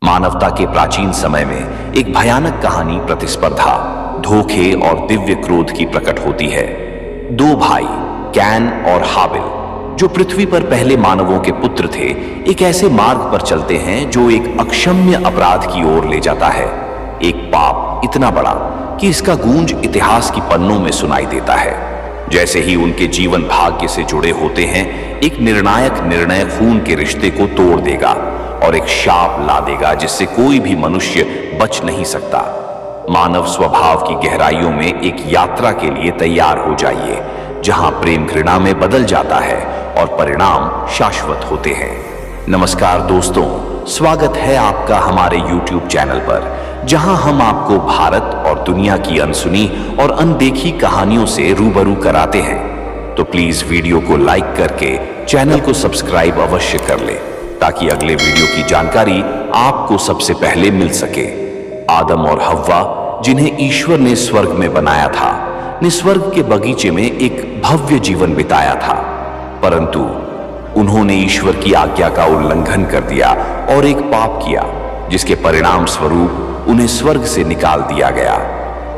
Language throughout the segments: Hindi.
मानवता के प्राचीन समय में एक भयानक कहानी प्रतिस्पर्धा, धोखे और दिव्य क्रोध की प्रकट होती है। दो भाई कैन और हाबिल, जो पृथ्वी पर पहले मानवों के पुत्र थे, एक ऐसे मार्ग पर चलते हैं जो एक अक्षम्य अपराध की ओर ले जाता है। एक पाप इतना बड़ा कि इसका गूंज इतिहास की पन्नों में सुनाई देता है। जैसे ही उनके जीवन भाग्य से जुड़े होते हैं, एक निर्णायक निर्णय खून के रिश्ते को तोड़ देगा और एक शाप ला देगा जिससे कोई भी मनुष्य बच नहीं सकता। मानव स्वभाव की गहराइयों में एक यात्रा के लिए तैयार हो जाइए, जहां प्रेम घृणा में बदल जाता है और परिणाम शाश्वत होते हैं। नमस्कार दोस्तों, स्वागत है आपका हमारे YouTube चैनल पर, जहां हम आपको भारत और दुनिया की अनसुनी और अनदेखी कहानियों से रूबरू कराते हैं। तो प्लीज वीडियो को लाइक करके चैनल को सब्सक्राइब अवश्य कर ले, ताकि अगले वीडियो की जानकारी आपको सबसे पहले मिल सके। आदम और हव्वा, जिन्हें ईश्वर ने स्वर्ग में बनाया था, ने स्वर्ग के बगीचे में एक भव्य जीवन बिताया था, परंतु उन्होंने ईश्वर की आज्ञा का उल्लंघन कर दिया और एक पाप किया, जिसके परिणाम स्वरूप उन्हें स्वर्ग से निकाल दिया गया।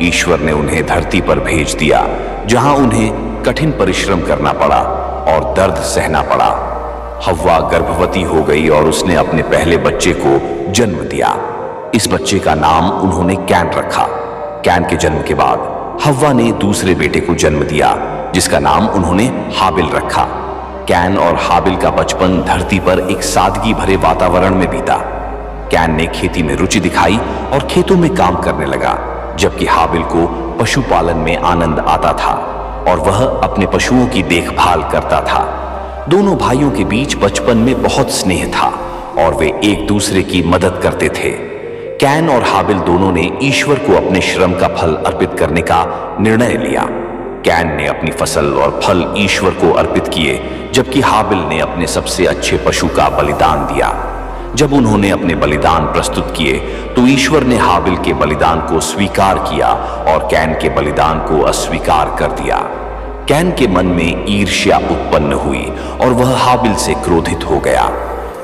ईश्वर ने उन्हें धरती पर भेज दिया, जहां उन्हें कठिन परिश्रम करना पड़ा और दर्द सहना पड़ा। हव्वा गर्भवती हो गई और उसने अपने पहले बच्चे को जन्म दिया। इस बच्चे का नाम उन्होंने कैन रखा। कैन के जन्म के बाद हव्वा ने दूसरे बेटे को जन्म दिया, जिसका नाम उन्होंने हाबिल रखा। कैन और हाबिल का बचपन धरती पर एक सादगी भरे वातावरण में बीता। कैन ने खेती में रुचि दिखाई और खेतों में काम करने लगा, जबकि हाबिल को पशुपालन में आनंद आता था और वह अपने पशुओं की देखभाल करता था। दोनों भाइयों के बीच बचपन में बहुत स्नेह था और वे एक दूसरे की मदद करते थे। कैन और हाबिल दोनों ने ईश्वर को अपने श्रम का फल अर्पित करने का निर्णय लिया। कैन ने अपनी फसल और फल ईश्वर को अर्पित किए, जबकि हाबिल ने अपने सबसे अच्छे पशु का बलिदान दिया। जब उन्होंने अपने बलिदान प्रस्तुत किए, तो ईश्वर ने हाबिल के बलिदान को स्वीकार किया और कैन के बलिदान को अस्वीकार कर दिया। कैन के मन में ईर्ष्या उत्पन्न हुई और वह हाबिल से क्रोधित हो गया।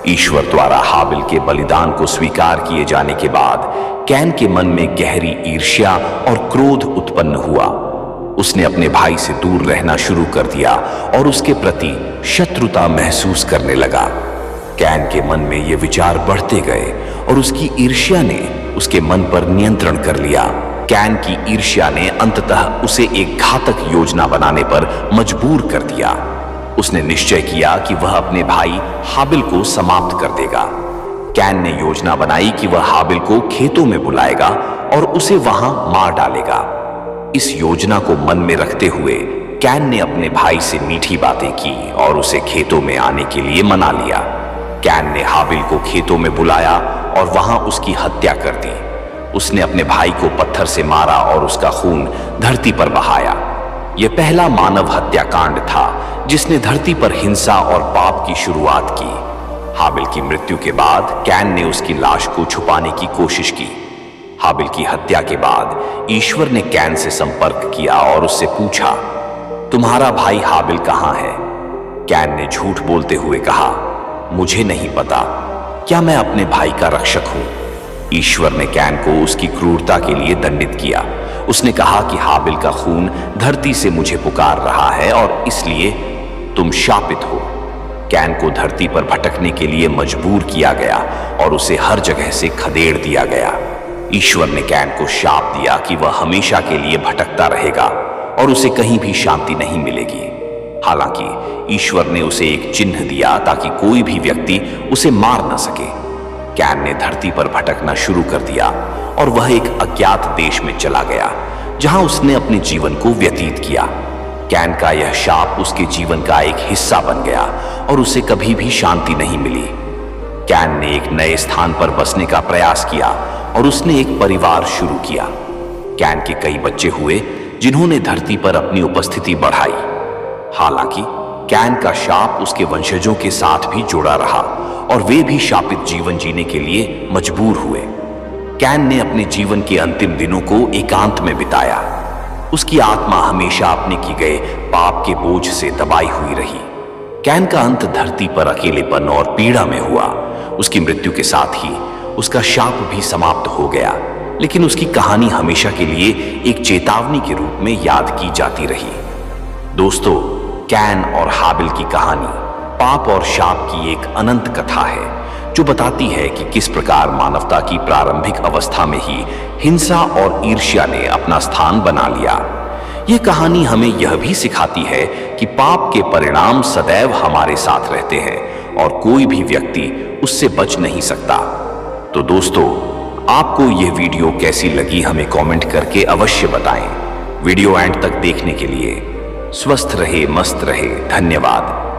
ईश्वर द्वारा हाबिल के बलिदान को स्वीकार किए जाने के बाद कैन के मन में गहरी ईर्ष्या और क्रोध उत्पन्न हुआ। उसने अपने भाई से दूर रहना शुरू कर दिया और उसके प्रति शत्रुता महसूस करने लगा। कैन के मन में ये विचार बढ़ते गए और उसकी ईर्ष्या ने उसके मन पर नियंत्रण कर लिया। कैन की ईर्ष्या ने अंततः उसे एक घातक योजना बनाने पर मजबूर कर दिया। उसने निश्चय किया कि वह अपने भाई हाबिल को समाप्त कर देगा। कैन ने योजना बनाई कि वह हाबिल को खेतों में बुलाएगा और उसे वहां मार डालेगा। इस योजना को मन में रखते हुए कैन ने अपने भाई से मीठी बातें की और उसे खेतों में आने के लिए मना लिया। कैन ने हाबिल को खेतों में बुलाया और वहां उसकी हत्या कर दी। उसने अपने भाई को पत्थर से मारा और उसका खून धरती पर बहाया। यह पहला मानव हत्याकांड था जिसने धरती पर हिंसा और पाप की शुरुआत की। हाबिल की मृत्यु के बाद कैन ने उसकी लाश को छुपाने की कोशिश की। हाबिल की हत्या के बाद ईश्वर ने कैन से संपर्क किया और उससे पूछा, तुम्हारा भाई हाबिल कहां है? कैन ने झूठ बोलते हुए कहा, मुझे नहीं पता, क्या मैं अपने भाई का रक्षक हूं? ईश्वर ने कैन को उसकी क्रूरता के लिए दंडित किया। उसने कहा कि हाबिल का खून धरती से मुझे पुकार रहा है और इसलिए तुम शापित हो। कैन को धरती पर भटकने के लिए मजबूर किया गया और उसे हर जगह से खदेड़ दिया गया। ईश्वर ने कैन को शाप दिया कि वह हमेशा के लिए भटकता रहेगा और उसे कहीं भी शांति नहीं मिलेगी। हालांकि ईश्वर ने उसे एक चिन्ह दिया ताकि कोई भी व्यक्ति उसे मार न सके। कैन ने धरती पर भटकना शुरू कर दिया और वह एक अज्ञात देश में चला गया, जहां उसने अपने जीवन को व्यतीत किया। कैन का यह शाप उसके जीवन का एक हिस्सा बन गया और उसे कभी भी शांति नहीं मिली। कैन ने एक नए स्थान पर बसने का प्रयास किया और उसने एक परिवार शुरू किया। कैन के कई बच्चे हुए जिन्होंने धरती पर अपनी उपस्थिति बढ़ाई। हालांकि कैन का शाप उसके वंशजों के साथ भी जुड़ा रहा और वे भी शापित जीवन जीने के लिए मजबूर हुए। कैन ने अपने जीवन के अंतिम दिनों को एकांत में बिताया। उसकी आत्मा हमेशा अपने किए गए पाप के बोझ से दबाई हुई रही। कैन का अंत धरती पर अकेलेपन और पीड़ा में हुआ। उसकी मृत्यु के साथ ही उसका शाप भी समाप्त हो गया, लेकिन उसकी कहानी हमेशा के लिए एक चेतावनी के रूप में याद की जाती रही। दोस्तों, कैन और हाबिल की कहानी पाप और शाप की एक अनंत कथा है, जो बताती है कि किस प्रकार मानवता की प्रारंभिक अवस्था में ही हिंसा और ईर्ष्या ने अपना स्थान बना लिया। यह कहानी हमें यह भी सिखाती है कि पाप के परिणाम सदैव हमारे साथ रहते हैं और कोई भी व्यक्ति उससे बच नहीं सकता। तो दोस्तों, आपको यह वीडियो कैसी लगी हमें कमेंट करके अवश्य बताएं। वीडियो एंड तक देखने के लिए स्वस्थ रहे, मस्त रहे, धन्यवाद।